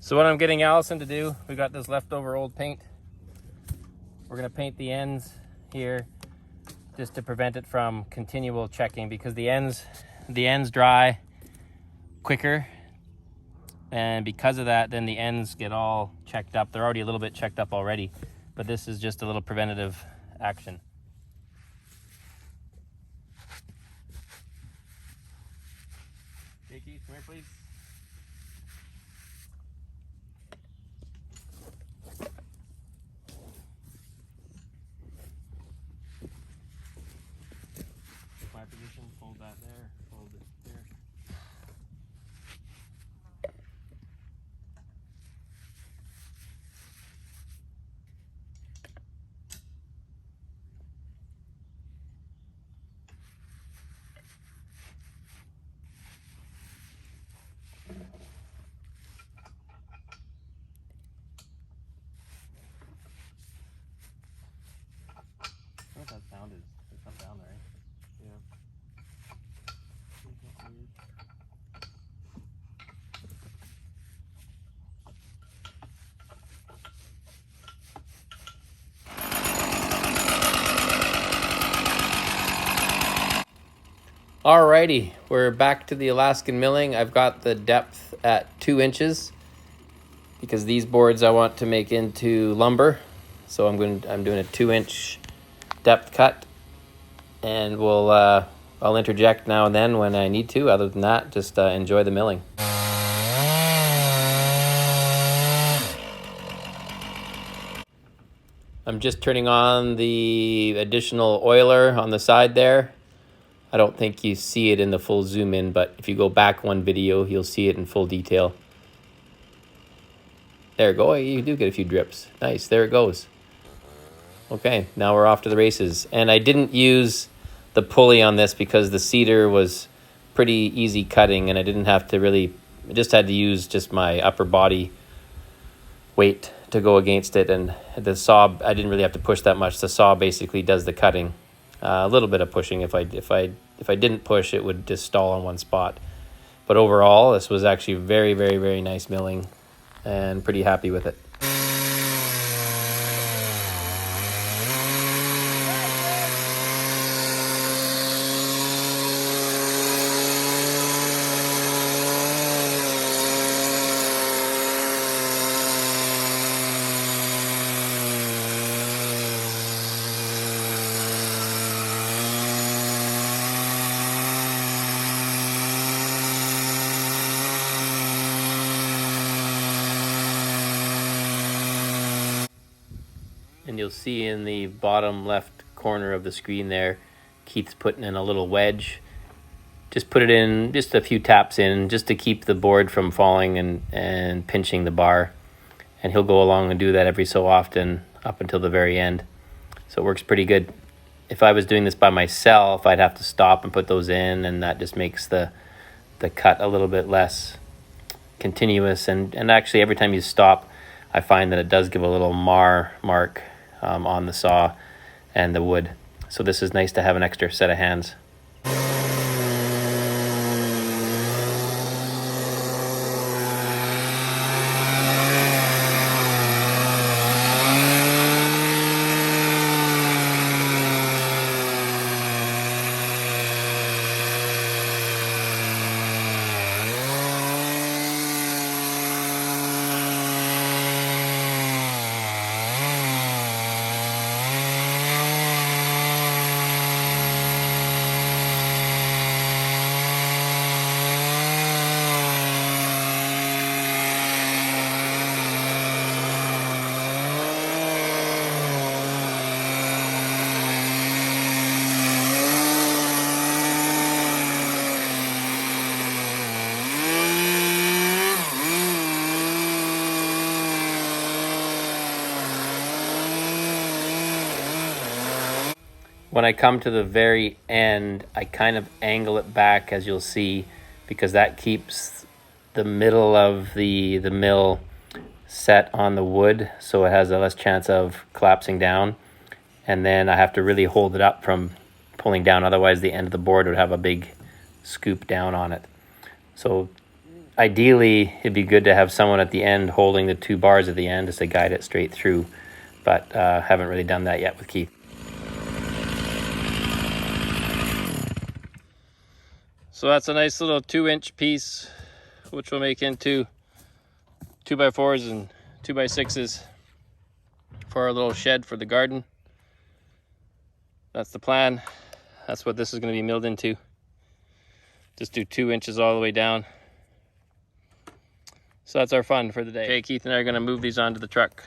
So what I'm getting Allison to do, we got this leftover old paint. We're gonna paint the ends here just to prevent it from continual checking, because the ends dry quicker, and because of that, then the ends get all checked up. They're already a little bit checked up already, but this is just a little preventative action. Jakey, come here, please. My position, hold that there, hold it here. I don't know what that sound is. There's something down there, right? Yeah. Alrighty, we're back to the Alaskan milling. I've got the depth at 2 inches because these boards I want to make into lumber. So I'm doing a 2-inch depth cut, and I'll interject now and then when I need to. Other than that, just enjoy the milling. I'm just turning on the additional oiler on the side there. I don't think you see it in the full zoom in, but if you go back one video, you'll see it in full detail. There you go. You do get a few drips. Nice. There it goes. Okay, now we're off to the races. And I didn't use the pulley on this because the cedar was pretty easy cutting, and I didn't have to really, I just had to use just my upper body weight to go against it. And the saw, I didn't really have to push that much. The saw basically does the cutting. A little bit of pushing. If I didn't push, it would just stall on one spot. But overall, this was actually very, very, very nice milling, and pretty happy with it. And you'll see in the bottom left corner of the screen there, Keith's putting in a little wedge. Just put it in, just a few taps in, just to keep the board from falling and pinching the bar. And he'll go along and do that every so often up until the very end. So it works pretty good. If I was doing this by myself, I'd have to stop and put those in, and that just makes the cut a little bit less continuous. And actually, every time you stop, I find that it does give a little mark on the saw and the wood. So this is nice to have an extra set of hands. When I come to the very end, I kind of angle it back, as you'll see, because that keeps the middle of the mill set on the wood, so it has a less chance of collapsing down. And then I have to really hold it up from pulling down, otherwise the end of the board would have a big scoop down on it. So ideally, it'd be good to have someone at the end holding the 2 bars at the end just to guide it straight through, but haven't really done that yet with Keith. So that's a nice little 2-inch piece, which we'll make into 2x4s and 2x6s for our little shed for the garden. That's the plan. That's what this is going to be milled into. Just do 2 inches all the way down. So that's our fun for the day. Okay, Keith and I are going to move these onto the truck.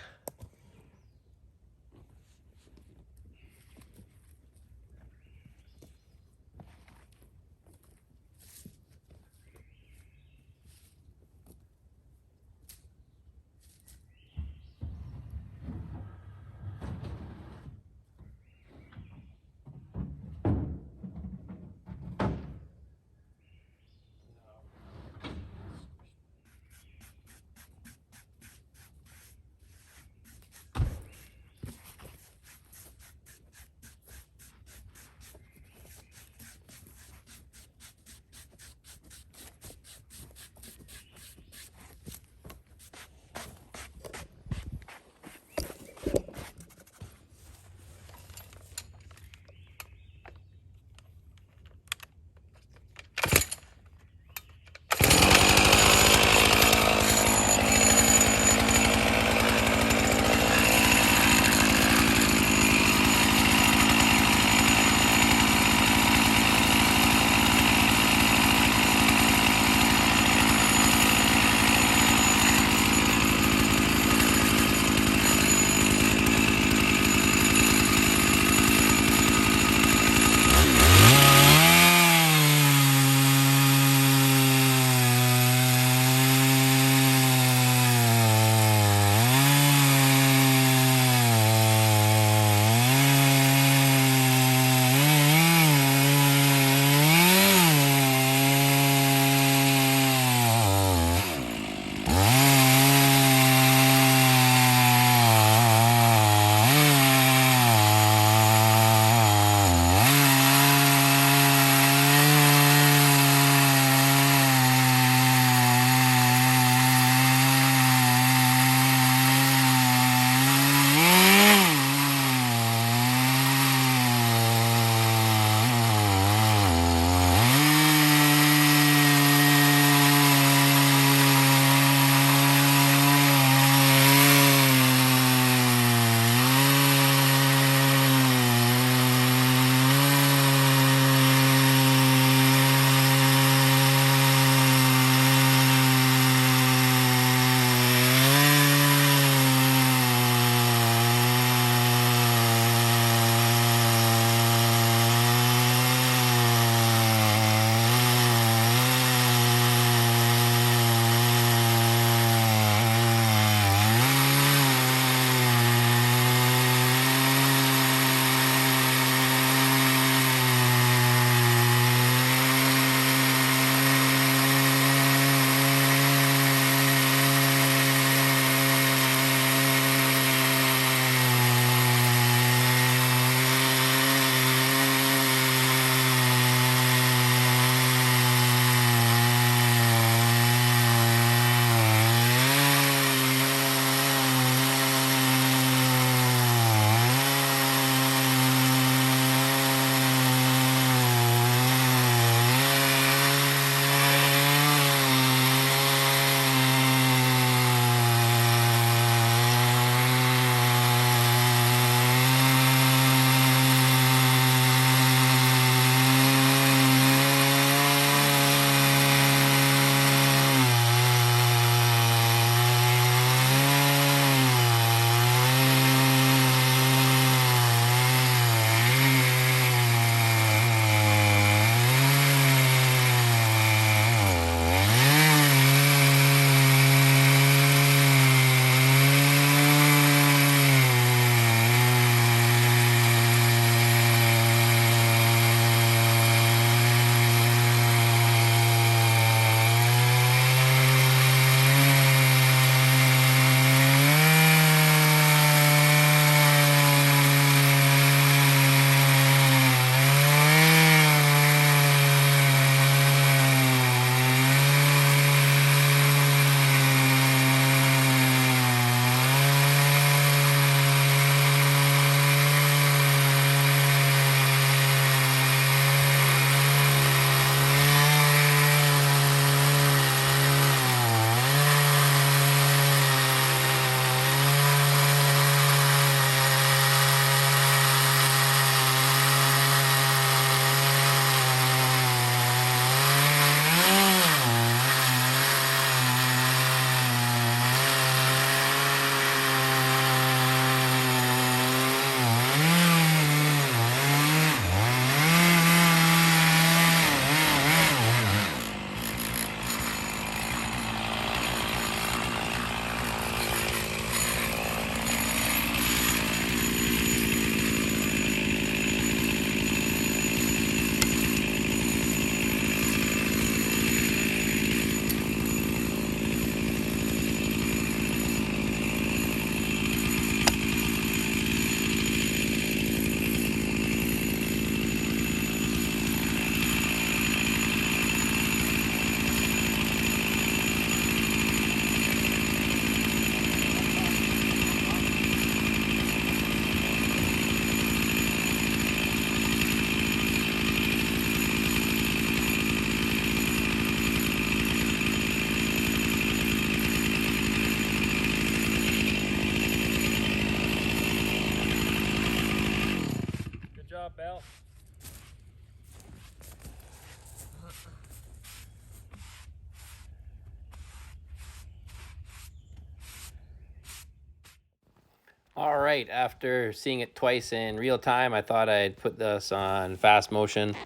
All right, after seeing it twice in real time, I thought I'd put this on fast motion.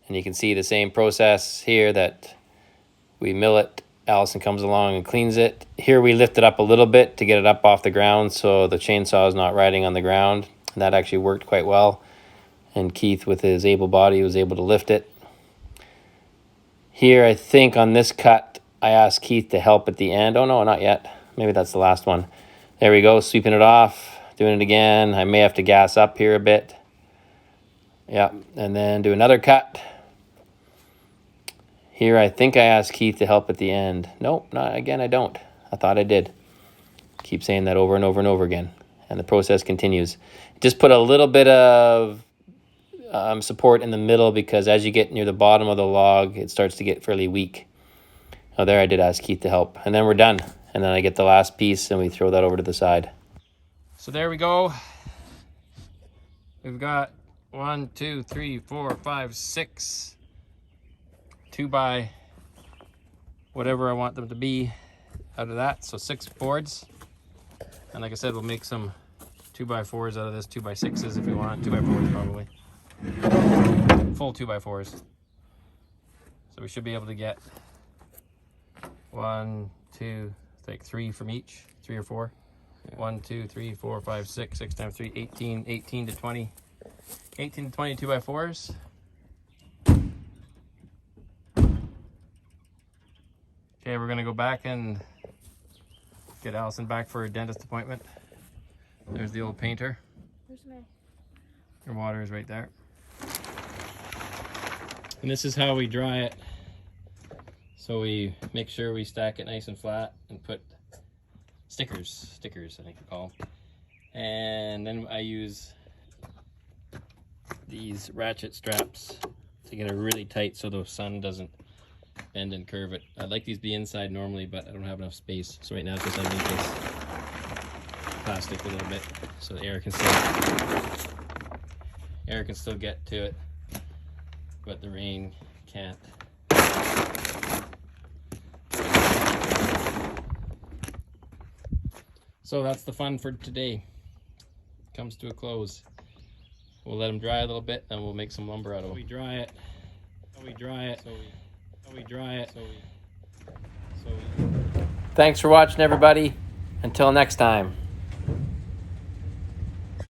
And you can see the same process here, that we mill it, Allison comes along and cleans it. Here we lift it up a little bit to get it up off the ground so the chainsaw is not riding on the ground. And that actually worked quite well. And Keith, with his able body, was able to lift it. Here, I think on this cut, I asked Keith to help at the end. Oh no, not yet. Maybe that's the last one. There we go, sweeping it off, doing it again. I may have to gas up here a bit. Yeah, and then do another cut. Here, I think I asked Keith to help at the end. Nope, not again, I don't. I thought I did. Keep saying that over and over and over again. And the process continues. Just put a little bit of support in the middle, because as you get near the bottom of the log, it starts to get fairly weak. Oh, there I did ask Keith to help. And then we're done. And then I get the last piece and we throw that over to the side. So there we go. We've got 1, 2, 3, 4, 5, 6 2x whatever I want them to be out of that. So 6 boards. And like I said, we'll make some 2x4s out of this, 2x6s if we want. 2x4s probably. Full 2x4s. So we should be able to get 1, 2, like 3 from each, 3 or 4. Yeah. 1, 2, 3, 4, 5, 6, 6 times 3, 18, 18 to 20. 18 to 20 2x4s. Okay, we're gonna go back and get Allison back for a dentist appointment. There's the old painter. Where's my... Your water is right there. And this is how we dry it. So we make sure we stack it nice and flat and put stickers I think we call them. And then I use these ratchet straps to get it really tight so the sun doesn't bend and curve it. I'd like these to be inside normally, but I don't have enough space. So right now it's just underneath this plastic a little bit so the air can still get to it, but the rain can't. So that's the fun for today. Comes to a close. We'll let them dry a little bit, and we'll make some lumber out of them. We dry it. Thanks for watching, everybody. Until next time.